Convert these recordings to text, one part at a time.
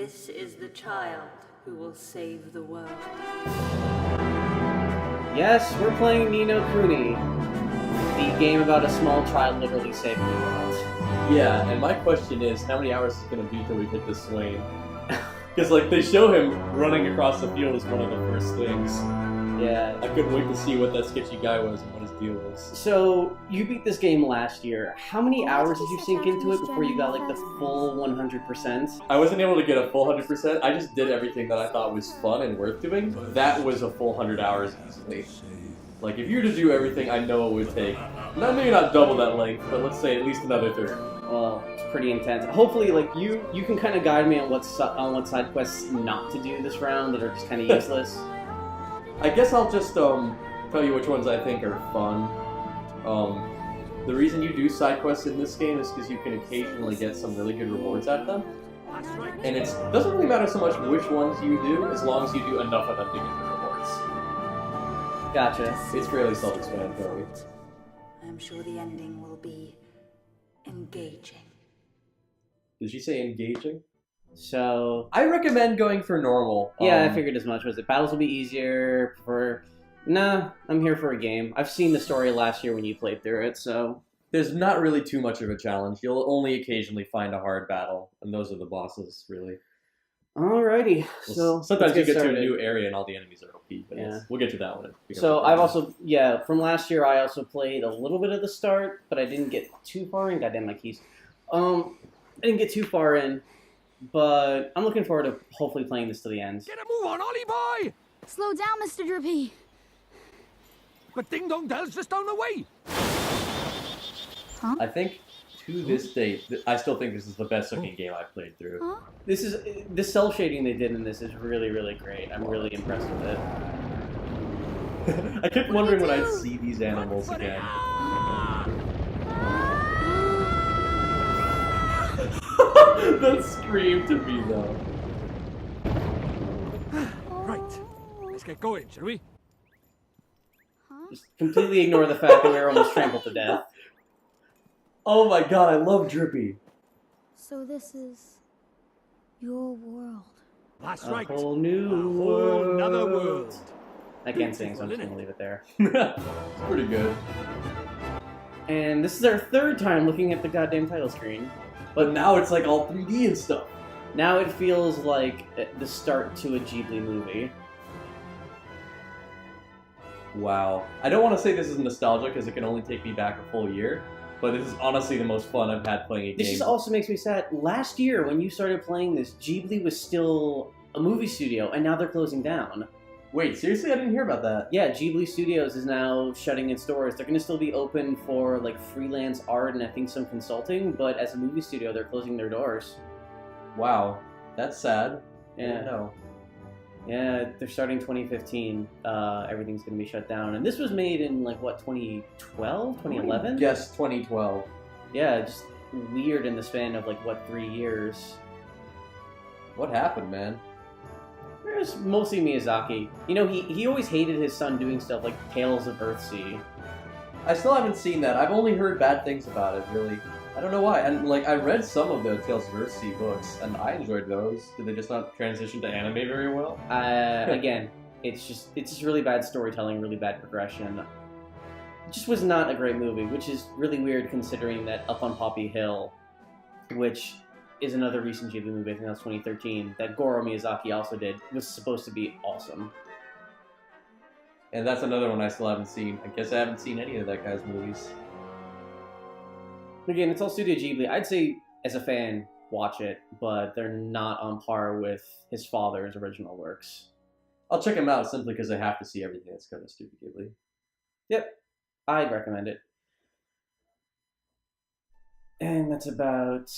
This is the child who will save the world. Yes, we're playing Ni No Kuni, the game about a small child literally saving the world. Yeah, and my question is, how many hours is it going to be till we hit the Swaine? Because, like, they show him running across the field as one of the first things. Yeah. I couldn't wait to see what that sketchy guy was and what his deal was. So, you beat this game last year. How many hours did you sink into it before you got, like, the full 100%? I wasn't able to get a full 100%. I just did everything that I thought was fun and worth doing. That was a full 100 hours easily. Like, if you were to do everything, I know it would take, maybe not double that length, but let's say at least another third. Well, it's pretty intense. Hopefully, like, you can kind of guide me on what side quests not to do this round that are just kind of useless. I guess I'll just tell you which ones I think are fun. The reason you do side quests in this game is because you can occasionally get some really good rewards out of them. And it doesn't really matter so much which ones you do, as long as you do enough of them to get the rewards. Gotcha. It's fairly self-explanatory. I'm sure the ending will be engaging. Did she say engaging? So I recommend going for normal. Yeah, I figured as much. Was it battles will be easier? Nah, I'm here for a game. I've seen the story last year when you played through it, so there's not really too much of a challenge. You'll only occasionally find a hard battle, and those are the bosses, really. Alrighty, so sometimes you get to a new area and all the enemies are OP, but yeah. We'll get to that one. So I've also, from last year I also played a little bit of the start, but I didn't get too far in. Goddamn my keys. I didn't get too far in, but I'm looking forward to hopefully playing this to the end. Get a move on, Ollie boy! Slow down, Mr. Drippy. But Ding Dong Dell's just down the way. Huh? I think to this date, I still think this is the best looking game I've played through. Huh? The cell shading they did in this is really, really great. I'm really impressed with it. I kept wondering when I'd see these animals again. That scream to me, though. Right, let's get going, shall we? Just completely ignore the fact that we were almost trampled to death. Oh my god, I love Drippy. So this is your world. That's A right. whole new whole world. another world. I can't sing, so I'm just going to leave it there. It's pretty good. And this is our third time looking at the goddamn title screen. But now it's like all 3D and stuff. Now it feels like the start to a Ghibli movie. Wow. I don't want to say this is nostalgia because it can only take me back a full year, but this is honestly the most fun I've had playing a game. This just also makes me sad. Last year, when you started playing this, Ghibli was still a movie studio, and now they're closing down. Wait, seriously? I didn't hear about that. Yeah, Ghibli Studios is now shutting its doors. They're going to still be open for like freelance art and I think some consulting, but as a movie studio, they're closing their doors. Wow. That's sad. Yeah. No. Yeah, they're starting 2015. Everything's going to be shut down. And this was made in like, what, 2012? 2011? Yes, 2012. Yeah, just weird in the span of like, what, 3 years. What happened, man? It was mostly Miyazaki. You know, he always hated his son doing stuff like Tales of Earthsea. I still haven't seen that. I've only heard bad things about it, really. I don't know why. And, like, I read some of the Tales of Earthsea books, and I enjoyed those. Did they just not transition to anime very well? Again, it's just really bad storytelling, really bad progression. It just was not a great movie, which is really weird considering that Up on Poppy Hill, which is another recent Ghibli movie, I think that was 2013, that Goro Miyazaki also did, was supposed to be awesome. And that's another one I still haven't seen. I guess I haven't seen any of that guy's movies. Again, it's all Studio Ghibli. I'd say, as a fan, watch it, but they're not on par with his father's original works. I'll check him out simply because I have to see everything that's coming to Studio Ghibli. Yep, I'd recommend it. And that's about...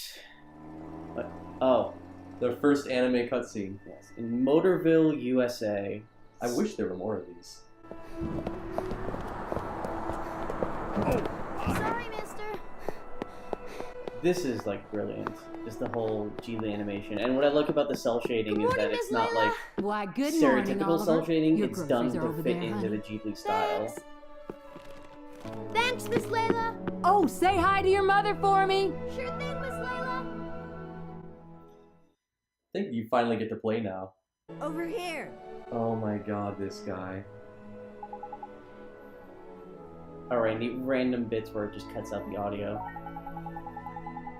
What? Oh. The first anime cutscene. Yes, in Motorville, USA. I wish there were more of these. Sorry, mister. This is, like, brilliant. Just the whole Ghibli animation. And what I like about the cell shading is that it's not, like, Why, good morning, stereotypical Oliver. cell shading. Your It's done groceries are to over fit there, into the honey. Ghibli style. Thanks, Miss Layla. Oh, say hi to your mother for me. Sure thing, Miss Layla. think you finally get to play now. Over here. Oh my god, this guy. Alright, neat random bits where it just cuts out the audio.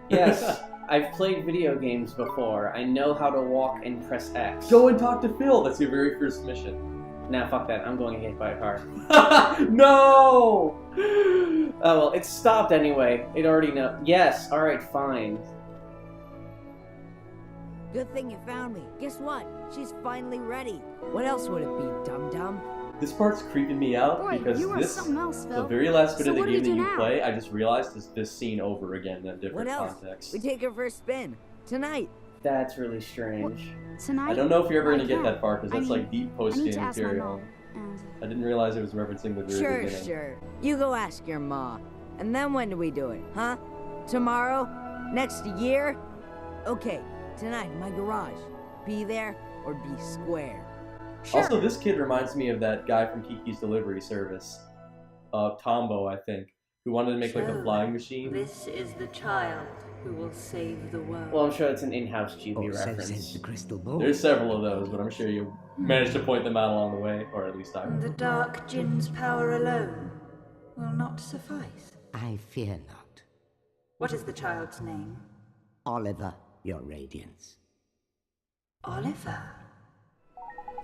Yes, I've played video games before. I know how to walk and press X. Go and talk to Phil. That's your very first mission. Nah, fuck that. I'm going to get hit by a car. No! Oh, well, it stopped anyway. It already know. Yes, alright, fine. Good thing you found me. Guess what? She's finally ready. What else would it be, dum-dum? This part's creeping me out Boy, because you are this, something else, the Phil. very last bit So of the what do we game that do you now? play, I just realized this scene over again in a different What else? context. We take her for a spin. Tonight. That's really strange. Tonight? I don't know if you're ever Why going to get can't? that far, because I that's mean, like deep I need post-game to ask my material. mom. And I didn't realize it was referencing the very Sure, beginning. sure. You go ask your ma. And then when do we do it, huh? Tomorrow? Next year? Okay, tonight in my garage. Be there or be square. sure. Also, this kid reminds me of that guy from Kiki's Delivery Service. Tombo, I think, who wanted to make like a So, flying machine. This is the child who will save the world. Well, I'm sure it's an in-house GB Or so reference. says the crystal ball. There's several of those, but I'm sure you managed to point them out along the way, or at least I The will. dark Jin's power alone will not suffice. I fear not. What is the child's name? Oliver, your radiance. Oliver.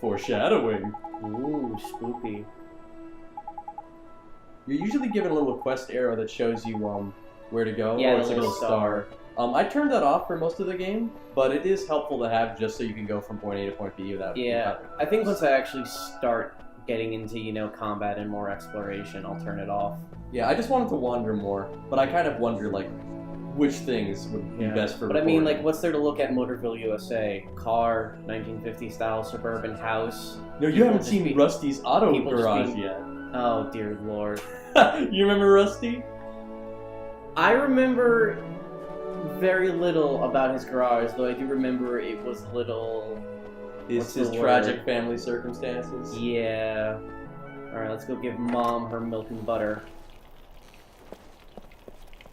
Foreshadowing. Ooh, spooky. You're usually given a little quest arrow that shows you where to go, Yeah, or it's the like a little little star. I turned that off for most of the game, but it is helpful to have just so you can go from point A to point B without. Yeah, I think once I actually start getting into, you know, combat and more exploration, I'll turn it off. Yeah, I just wanted to wander more, but I kind of wonder like which things would be best for. But I mean, recording. like, what's there to look at in Motorville, USA? Car, 1950 style suburban house. No, you People haven't just seen be- Rusty's auto people just garage be- yet. Oh, dear lord. You remember Rusty? I remember very little about his garage, though I do remember it was a little... His What's the tragic word? family circumstances. Yeah. Alright, let's go give Mom her milk and butter.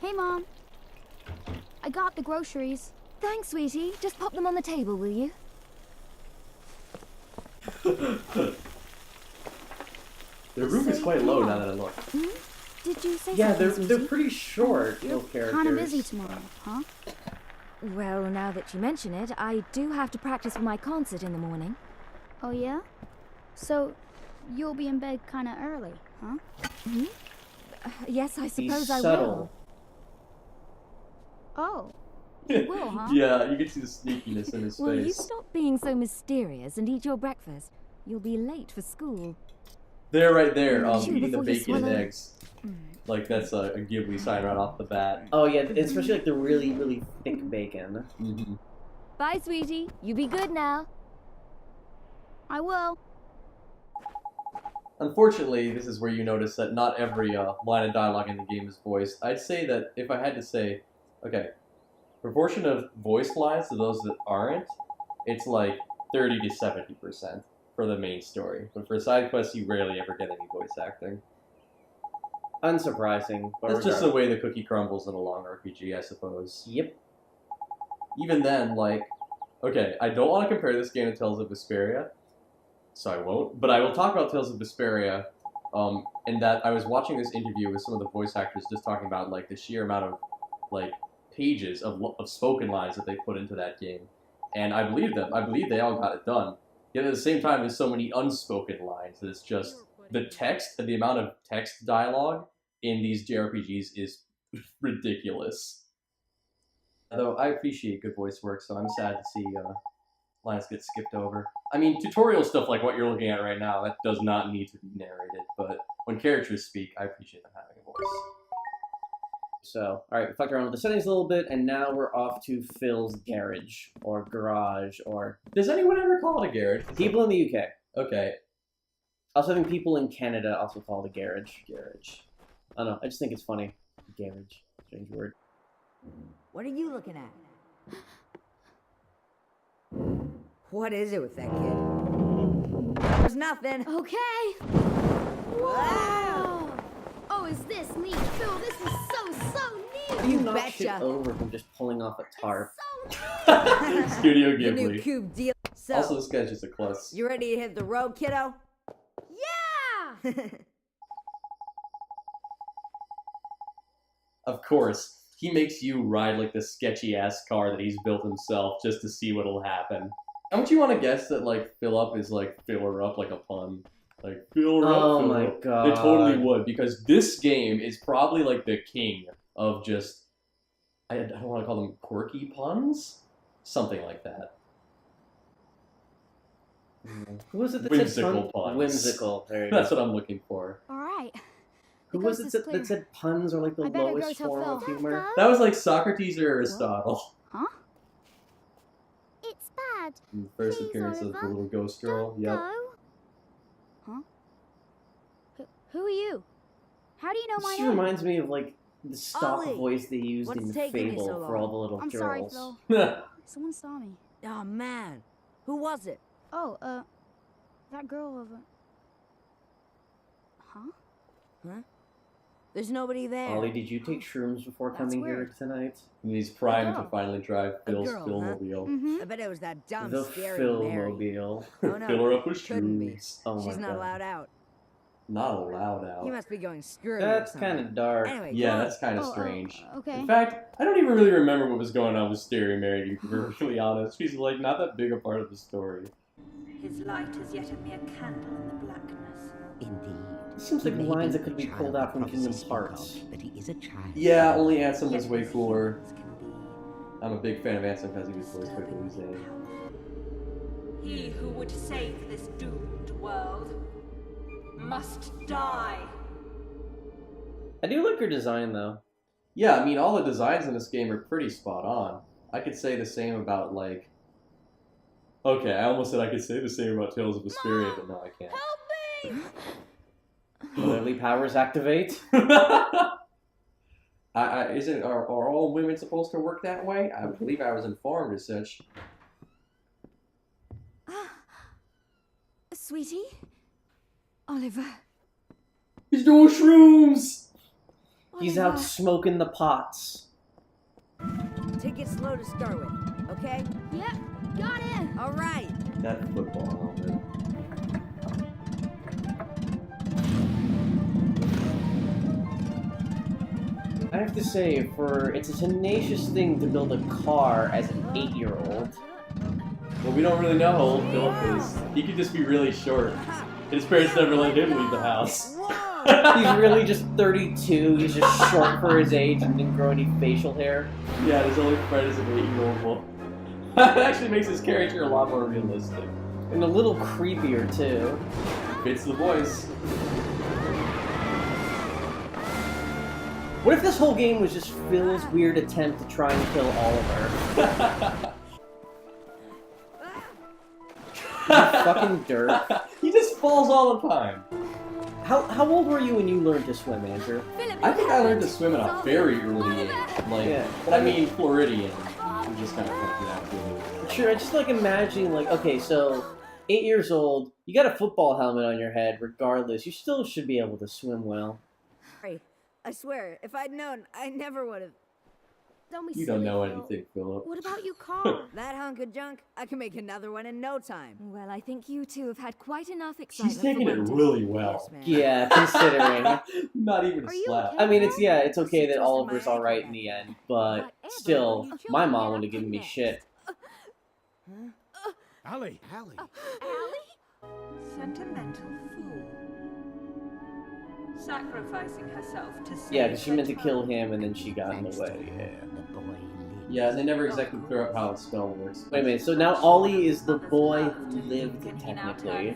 Hey, Mom. I got the groceries. Thanks, sweetie. Just pop them on the table, will you? The roof is Say quite low no. now that I look. Did you say Yeah, something, they're sweetie? pretty short, You're little characters. kind of busy tomorrow, huh? Well, now that you mention it, I do have to practice for my concert in the morning. Oh, yeah? So, you'll be in bed kind of early, huh? Yes, I He's suppose I subtle. will. Oh, you will, huh? Yeah, you can see the sneakiness in his Will you face. stop being so mysterious and eat your breakfast? You'll be late for school. There, right there, Chew eating the before you bacon and swallow. eggs. Like that's a Ghibli sign right off the bat. Oh yeah, especially like the really, really thick bacon. Mm-hmm. Bye, sweetie. You be good now. I will. Unfortunately, this is where you notice that not every line of dialogue in the game is voiced. I'd say that if I had to say, okay, proportion of voiced lines to those that aren't, it's like 30 to 70% for the main story. But for side quests, you rarely ever get any voice acting. Unsurprising, but That's just the regardless. way the cookie crumbles in a long RPG, I suppose. Yep. Even then, like, okay, I don't want to compare this game to Tales of Vesperia, so I won't, but I will talk about Tales of Vesperia, in that I was watching this interview with some of the voice actors just talking about, like, the sheer amount of, like, pages of spoken lines that they put into that game, and I believe them. I believe they all got it done. Yet at the same time, there's so many unspoken lines that it's just, the text and the amount of text dialogue in these JRPGs is ridiculous. Although I appreciate good voice work, so I'm sad to see lines get skipped over. I mean, tutorial stuff like what you're looking at right now, that does not need to be narrated, but when characters speak, I appreciate them having a voice. So, alright, we fucked around with the settings a little bit, and now we're off to Phil's garage, or garage, or... Does anyone ever call it a garage? People in the UK. Okay. Also, I think people in Canada also call it a garage. Garage. I don't know, I just think it's funny. Garage. Strange word. What are you looking at? What is it with that kid? There's nothing. Okay. Wow. Oh, is this neat? Phil, this is so neat. How do you knock betcha. shit over from just pulling off a tarp? So Studio The new Ghibli. cube deal. So, Also, this guy's just a klutz. you ready to hit the road, kiddo? Yeah! Of course, he makes you ride like the sketchy-ass car that he's built himself just to see what'll happen. Don't you want to guess that, like, fill up is like fill her up like a pun? Like, fill her up, Oh fill her my up. god. It totally would, because this game is probably like the king of just, I don't want to call them quirky puns? Something like that. Who was it that Whimsical said puns. Whimsical. There you That's go. what I'm looking for. Alright. Who was it that said puns are like the I better go lowest tell form Phil. of humor? That was like Socrates or Aristotle. Huh? It's bad. First Please, appearance of the Oliver, little ghost girl. Don't Yep. go. Huh? Who are you? How do you know my She name? reminds me of like the stock Ollie, voice they used what's in taking you Fable so for all long? the little I'm girls. sorry, Phil. Someone saw me. Oh, man. Who was it? Oh, that girl over. Huh? Huh? There's nobody there. Ollie, did you take shrooms before That's coming here weird. tonight? And he's primed to girl. finally drive Phil's girl, huh? Philmobile. Mm-hmm. I bet it was that dumb, The scary Mary. Philmobile. Oh, no. Fill her up with Couldn't be. shrooms. Oh my She's not god. allowed out. Not allowed out. You must be going screwy or That's something. kind of dark. Anyway, Yeah, come on. that's kind of Oh, strange. Okay. In fact, I don't even really remember what was going on with Stereo Mary, to be perfectly honest. She's like not that big a part of the story. His light is yet a mere candle in the blackness. Indeed. It seems like He may lines be that could the be pulled child out from prophecy Kingdom speak Hearts. of, but he is a child. Yeah, only Ansem was Yet way his cooler. feelings can be I'm a big fan of Ansem because he was voiced by disturbingly Louise. powerful. He who would save this doomed world must die. I do like her design though. Yeah, I mean, all the designs in this game are pretty spot on. I could say the same about, like... Okay, I almost said I could say the same about Tales of Vesperia, but no, I can't. Help me! Motherly powers activate. Are all women supposed to work that way? I believe I was informed as such. Sweetie? Oliver? He's doing shrooms! He's out smoking the pots. Take it slow to start with, okay? Yep, got it. All right. That football helmet. I have to say, it's a tenacious thing to build a car as an 8-year-old. Well, we don't really know how old Philip is. He could just be really short. His parents never let him leave the house. He's really just 32, he's just short for his age and didn't grow any facial hair. Yeah, his only friend is an 8-year-old boy. That actually makes his character a lot more realistic. And a little creepier, too. Fits the voice. What if this whole game was just Phil's weird attempt to try and kill Oliver? You fucking dirt. He just falls all the time. How old were you when you learned to swim, Andrew? I think I learned to swim at a very early age. Like, Yeah. I mean, Floridian. We just kind of fucked it out. Sure, I just like imagining, like, okay, so 8 years old, you got a football helmet on your head, regardless, you still should be able to swim well. Sorry. I swear, if I'd known, I never would have. Don't be You silly, don't know Phil. anything, Philip. What about you, Carl? That hunk of junk, I can make another one in no time. Well, I think you two have had quite enough excitement. She's taking for it one day. really well. Yes, man. Yeah, considering. Not even a Are you slap. okay? I mean, it's okay that Just Oliver's my alright ankle in the back end, but Whatever, still, you my children mom get would up have given to me next. shit. Allie. Sentimental fool. Sacrificing herself to save Yeah, because she her meant to kill child. him and then she got in Thanks the to way, her, yeah. the boy lives. Yeah, they never exactly clear up how the spell works. Wait a minute, so now Ollie is the boy who lived, technically.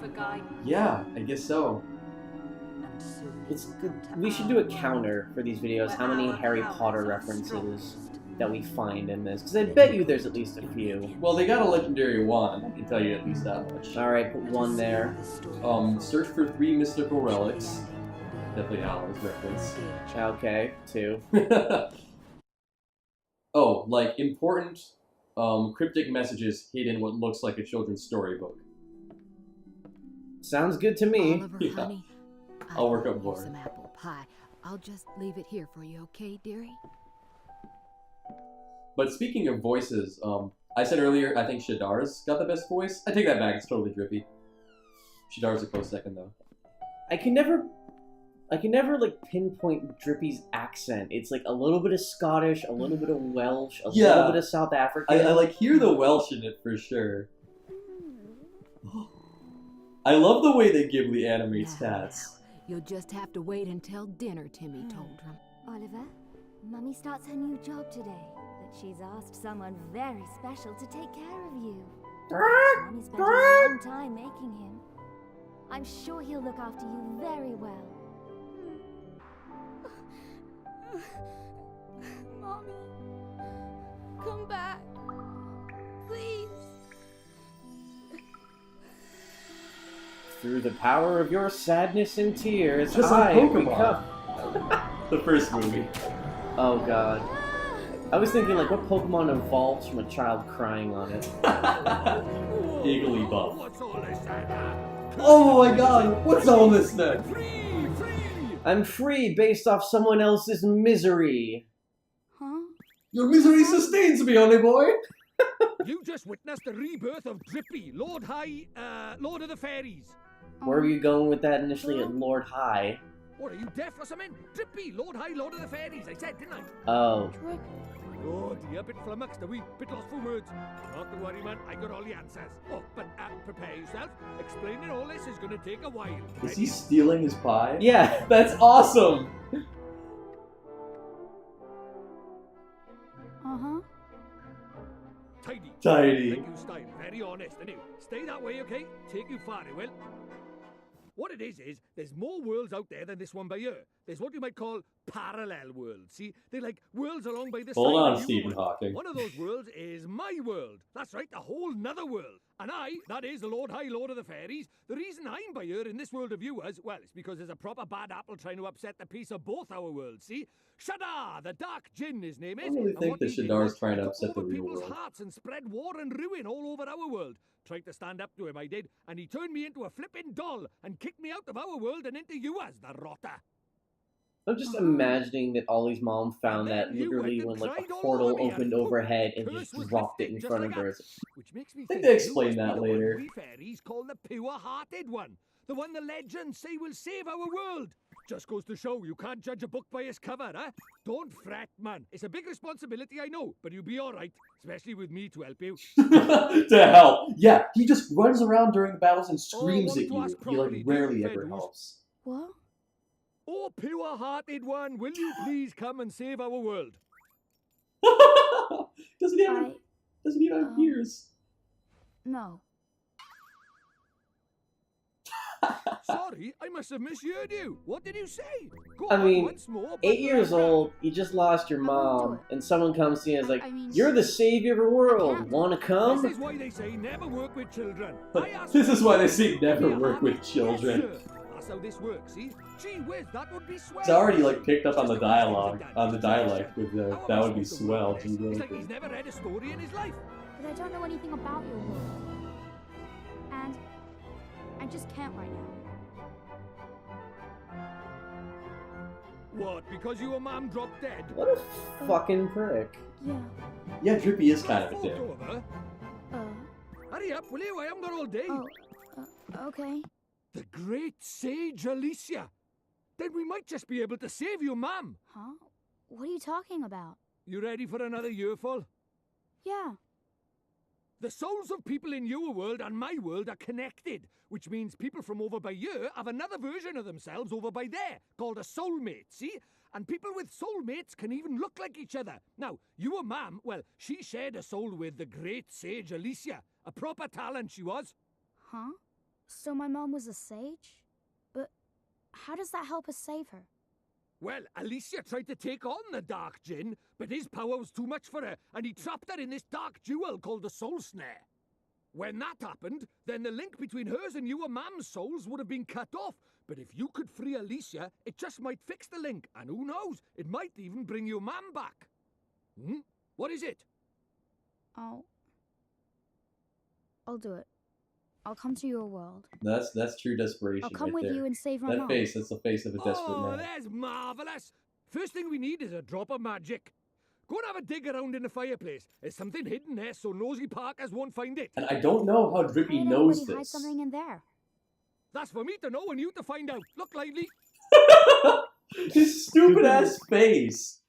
Yeah, I guess so. It's good. We should do a counter for these videos, how many Harry Potter references that we find in this, because I bet you there's at least a few. Well, they got a legendary wand, I can tell you at least that much. Alright, put one there. Search for 3 mystical relics. Definitely Alice reference. Okay, 2. Oh, like important cryptic messages hidden in what looks like a children's storybook. Sounds good to me. Oliver, Yeah. honey, I'll work brought up you more. some apple pie. I'll just leave it here for you, okay, dearie? But speaking of voices, I said earlier I think Shadar's got the best voice. I take that back. It's totally Drippy. Shadar's a close second though. I can never like pinpoint Drippy's accent. It's like a little bit of Scottish, a little bit of Welsh, a little bit of South African. I like hear the Welsh in it for sure. I love the way that Ghibli animates cats. You'll just have to wait until dinner, Timmy told him. Oliver, Mummy starts her new job today, but she's asked someone very special to take care of you. Mummy spent a long time making him. I'm sure he'll look after you very well. Mommy, come back. Please. Through the power of your sadness and tears, Just like I Pokemon. become... The first movie. Oh god. I was thinking like what Pokemon evolves from a child crying on it. Igglybuff. What's all this, Anna? Oh my god, what's all this then? Free! I'm free based off someone else's misery. Huh? Your misery sustains me, honey boy. You just witnessed the rebirth of Drippy, Lord of the Fairies. Where were you going with that initially at Lord High? What, are you deaf or something? Drippy, Lord of the Fairies, I said, didn't I? Oh. Oh dear, bit flummoxed, a wee bit lost for words. Not to worry, man, I got all the answers. Oh, but prepare yourself. Explaining all this is going to take a while. Is he stealing his pie? Yeah. That's awesome! Uh-huh. Tidy. Tidy. Like you style, very honest, and you stay that way, okay? Take you far, it will. What it is there's more worlds out there than this one by here. There's what you might call parallel worlds. See, they're like worlds along by the side. Hold on, of your Stephen world. Hawking. One of those worlds is my world. That's right, a whole nother world. And that is the Lord of the Fairies. The reason I'm by here in this world of yours, well, it's because there's a proper bad apple trying to upset the peace of both our worlds, see? Shadar, the Dark Djinn, his name is. I don't really And think what that he did Shadar's was trying to took upset the over real people's world. hearts and spread war and ruin all over our world. Tried to stand up to him, I did, and he turned me into a flippin' doll and kicked me out of our world and into yours, the rotter. I'm just imagining that Ollie's mom found And that then you literally went when and like a tried all portal over me, opened and overhead and curse just was dropped it lifted in just front like of her. that. Which makes me think think they you explain must be that the one later. we fairies call the pure-hearted one. The one the legends say will save our world. Just goes to show you can't judge a book by its cover, huh? Don't fret, man. It's a big responsibility, I know, but you'll be all right, especially with me to help you. To help. Yeah, he just runs around during battles and screams want at to you. ask He like properly, do rarely you, ever Fedus? helps. What? Oh, pure-hearted one, will you please come and save our world? Doesn't even have ears. No. Sorry, I must have misheard you. What did you say? Go I on mean, once more. 8 years old, you just lost your I won't do mom, it. and someone comes to you and is like, I mean, "You're the savior of the world. can't. Wanna This come?" is why they say never work with children. This is why they say never work with children. Yes, sir. That's how this works, see? Gee whiz, that would be swell. It's already like picked up on the Just a question, dialogue, Dad. on the dialect with the, How am that I would be supposed to swell. work Gee, this? really It's like good. he's never read a story in his life. but I don't know anything about your world. And I just can't right now. What, because your mom dropped dead? What a fucking prick. Yeah. Yeah, Drippy is Got kind of a dick. photo of her. Hurry up, will you? I haven't got all day. Okay. The great sage Alicia. Then we might just be able to save your mom. Huh? What are you talking about? You ready for another yearful? Yeah. The souls of people in your world and my world are connected, which means people from over by here have another version of themselves over by there, called a soulmate, see? And people with soulmates can even look like each other. Now, your mum, well, she shared a soul with the great sage Alicia. A proper talent she was. Huh? So my mom was a sage? But how does that help us save her? Well, Alicia tried to take on the Dark Djinn, but his power was too much for her, and he trapped her in this dark jewel called the Soul Snare. When that happened, then the link between hers and your mam's souls would have been cut off. But if you could free Alicia, it just might fix the link, and who knows, it might even bring your mam back. What is it? I'll do it. I'll come to your world. That's true desperation. I'll come right with there. you and save my That mom. face, that's the face of a desperate Oh, man. that's marvelous. First thing we need is a drop of magic. Go and have a dig around in the fireplace. There's something hidden there, so nosy Parkers won't find it. And I don't know how Drippy Why did knows everybody hide this. something in there? That's for me to know and you to find out. Look lively. His stupid ass face.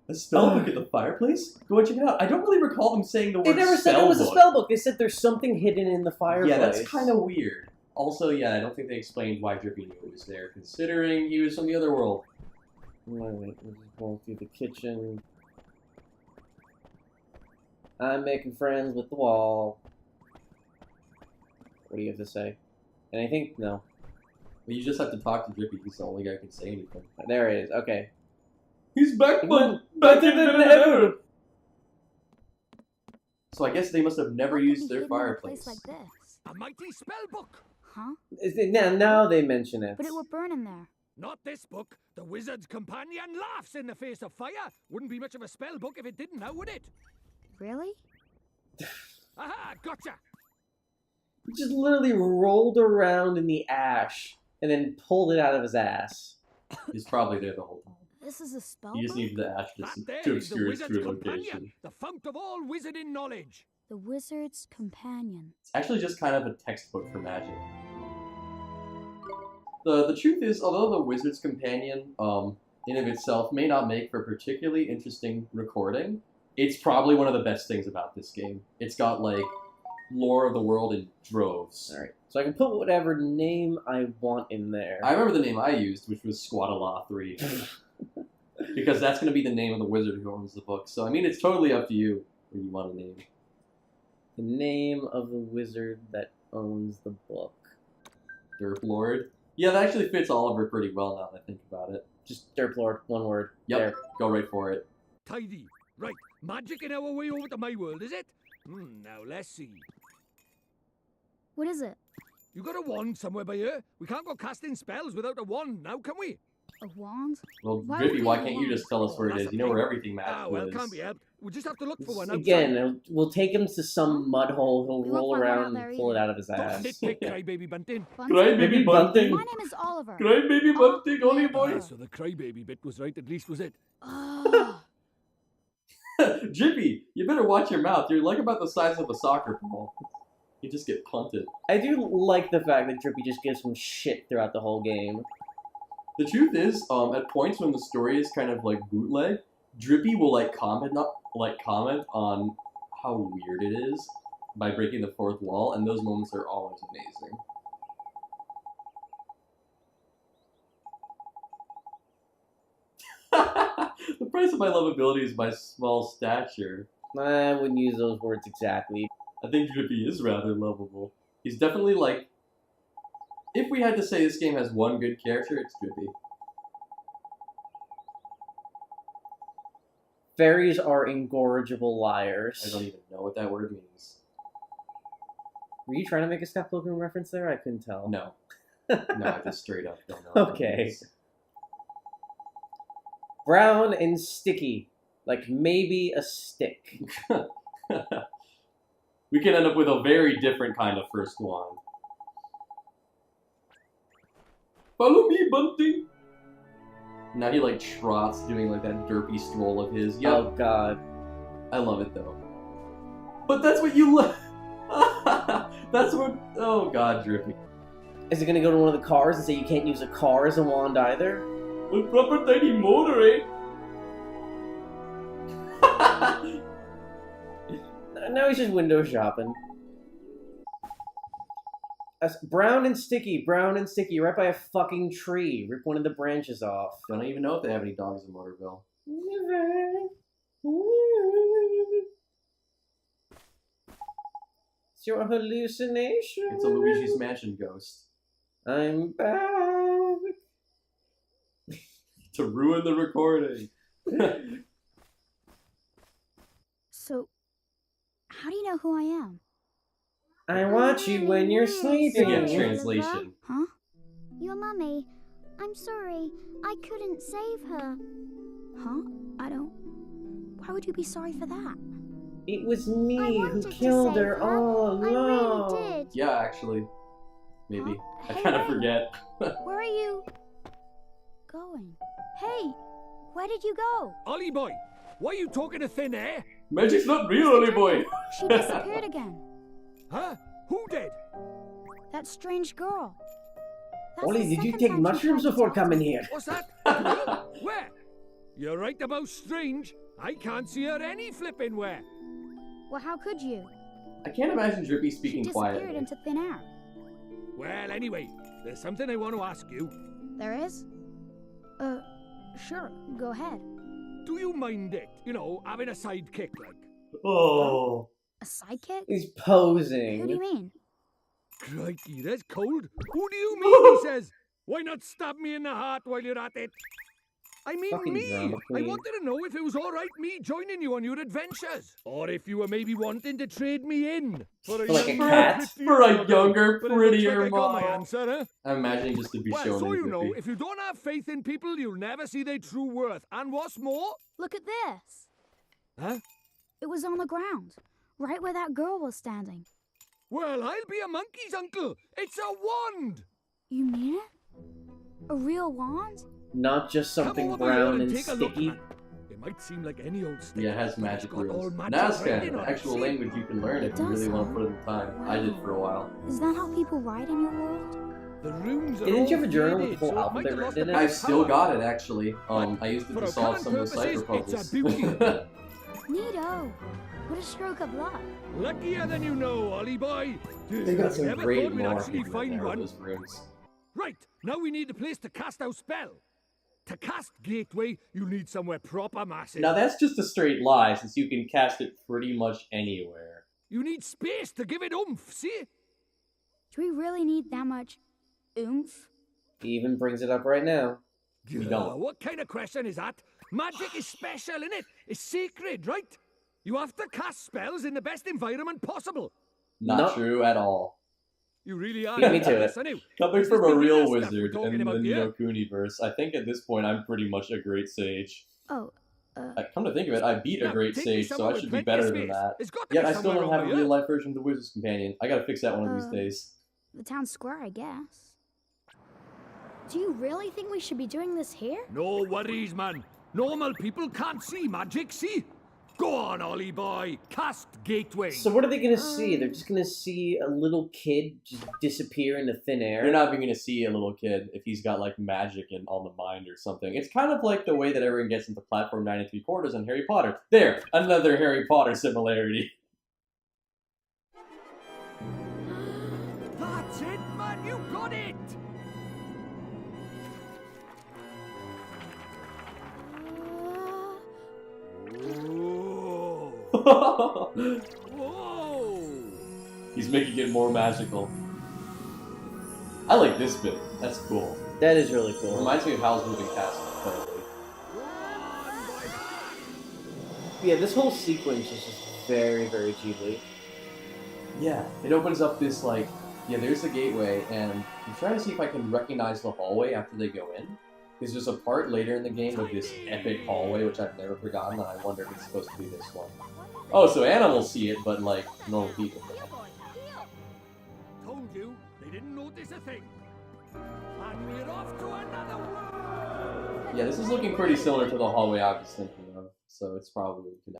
A spell book at the fireplace? Go and check it out. I don't really recall them saying the word They never said it was a spell book. They said there's something hidden in the fireplace. Yeah, that's kind of weird. Also, yeah, I don't think they explained why Drippy knew it was there, considering he was from the other world. Wait, we're just going through the kitchen. I'm making friends with the wall. What do you have to say? Anything? No. But you just have to talk to Drippy. He's the only guy who can say anything. There it is. Okay. He's back, but better than ever. So I guess they must have never How could used he their hid in a fireplace. place like this? A mighty spell book. Huh? Now they mention it. But it would burn in there. Not this book. The wizard's companion laughs in the face of fire. Wouldn't be much of a spell book if it didn't, now would it? Really? Aha, gotcha. He just literally rolled around in the ash and then pulled it out of his ass. He's probably there the whole time. This is a spell He just book? needed the ash That there to is the obscure his wizard's true companion, location. the fount of all wizarding knowledge. The wizard's companion. It's actually just kind of a textbook for magic. The truth is, although the wizard's companion, in of itself, may not make for a particularly interesting recording, it's probably one of the best things about this game. It's got, like, lore of the world in droves. Alright, so I can put whatever name I want in there. I remember the name I used, which was Squatalaw 3. Because that's going to be the name of the wizard who owns the book. So, I mean, it's totally up to you what you want to name. The name of the wizard that owns the book. Derp Lord? Yeah, that actually fits Oliver pretty well now that I think about it. Just Derp Lord, one word. Yep, There. go right for it. Tidy. Right, magic in our way over to my world, is it? Now let's see. What is it? You got a wand somewhere by here? We can't go casting spells without a wand now, can we? A wand? Well, Why Drippy, would why we can't you want- just tell us where it That's is? a You know where pain. everything magical Well, is. can't be helped. We'll just have to look for one outside. Again, we'll take him to some mud hole, he'll We won't roll find one out around there and pull it either. out of his Don't ass. nitpick, crybaby bunting. Bunting? Crybaby Bunting! My name is Oliver. Crybaby Bunting, only boy! So the crybaby bit was right, at least was it? Oh. Drippy, you better watch your mouth. You're like about the size of a soccer ball. You just get punted. I do like the fact that Drippy just gives him shit throughout the whole game. The truth is, at points when the story is kind of like bootleg, Drippy will comment on how weird it is by breaking the fourth wall, and those moments are always amazing. The price of my lovability is my small stature. I wouldn't use those words exactly. I think Drippy is rather lovable. He's definitely like... If we had to say this game has one good character, it's Drippy. Fairies are incorrigible liars. I don't even know what that word means. Were you trying to make a Scott Pilgrim reference there? I couldn't tell. No. No, I just straight up don't know what that Okay. means. Brown and sticky. Like maybe a stick. We can end up with a very different kind of first wand. Follow me, Bunting! Now he like trots doing like that derpy stroll of his. Yep. Oh god. I love it though. But that's what you That's what... Oh god, Drippy. Is it gonna go to one of the cars and say you can't use a car as a wand either? With proper tiny motor, eh? Now he's just window shopping. Brown and sticky, right by a fucking tree. Rip one of the branches off. Don't even know if they have any dogs in Motorville. It's your hallucination. It's a Luigi's Mansion ghost. I'm back. To ruin the recording. So, how do you know who I am? I watch you when you're sleeping. Yeah, translation. Huh? Your mummy. I'm sorry. I couldn't save her. Huh? I don't... Why would you be sorry for that? It was I me who wanted to killed save her her. all I along. really did. Yeah, actually. Maybe. Huh? I Hey, kind of Ray. forget. Where are you going? Hey, Where did you go? Ollie boy, why are you talking to thin air? Magic's not real, Ollie boy. She disappeared again. Huh? Who did? That strange girl. That's Ollie, the did you second take time she mushrooms tried to before talk to coming me. here? What's that? Where? You're right about strange. I can't see her any flipping where. Well, how could you? I can't imagine Drippy She speaking disappeared quietly. into thin air. Well, anyway, there's something I want to ask you. There is? Sure, go ahead. Do you mind it? You know, having a sidekick like? Oh. A sidekick? He's Who do posing. you mean? Crikey, there's cold. Who do you mean, he says? Why not stab me in the heart while you're at it? I mean Fucking me! drama I queen. wanted to know if it was alright me joining you on your adventures. Or if you were maybe wanting to trade me in. For like a younger, cat? prettier For a model. younger, But it looks prettier like I got my model. answer, huh? I'm imagining just to be Well, shown so in you know, Drippy. if you don't have faith in people, you'll never see their true worth. And what's more... Look at this. Huh? It was on the ground, right where that girl was standing. Well, I'll be a monkey's uncle. It's a wand! You mean it? A real wand? Not just Come something over here brown and take a look, sticky. man. It might seem like any old stick. Yeah, it has but magic it's got all rules. magic Now it's writing kind of on an it, actual see? language you can learn It if you really does, want to huh? put in the time. I did for a while. Is that how people write in your world? The runes are Didn't all you have a journal with faded, the whole so it might alphabet have lost written a in bit it? I've of still power. got it actually. I used it For to our solve current some of the cipher purposes, it's a puzzles. beauty. Neato. What a stroke of luck. Luckier than you know, Ollie boy. They got some Never great thought we'd lore actually Right find there, one. those runes. Right, now we need a place to cast our spell. To cast Gateway, you need somewhere proper massive. Now that's just a straight lie, since you can cast it pretty much anywhere. You need space to give it oomph, see? Do we really need that much oomph? He even brings it up right now. We don't. What kind of question is that? Magic is special, innit? It's sacred, right? You have to cast spells in the best environment possible. Not No. true at all. You really are. Beat me to it. Coming This from is a the real real stuff wizard we're talking in the about Ni No here. Kuni verse, I think at this point I'm pretty much a great sage. Oh, Come to think of it, I beat a Now, great take me sage, so somewhere I with should be plenty of better than space. that. It's got to Yet be I still somewhere don't have a over real here. life version of the Wizard's Companion. I gotta fix that one of these days. the town square, I guess. Do you really think we should be doing this here? No worries, man. Normal people can't see magic, see? Go on, Ollie boy. Cast Gateway. So what are they gonna see? They're just gonna see a little kid just disappear into thin air? You're not even gonna see a little kid if he's got like magic in on the mind or something. It's kind of like the way that everyone gets into platform 9 3/4 on Harry Potter. There, another Harry Potter similarity. That's it, man. You got it. Whoa. Whoa. He's making it more magical. I like this bit. That's cool. That is really cool. Reminds me of Howl's Moving Castle. Totally. Yeah, this whole sequence is just very, very Ghibli. Yeah, it opens up this like, yeah, there's the gateway, and I'm trying to see if I can recognize the hallway after they go in. Because there's a part later in the game of this epic hallway, which I've never forgotten, and I wonder if it's supposed to be this one. Oh, so animals see it, but like normal people. Told you, they didn't notice a thing. And we're off to another world. Yeah, this is looking pretty similar to the hallway I was thinking of, so it's probably connected.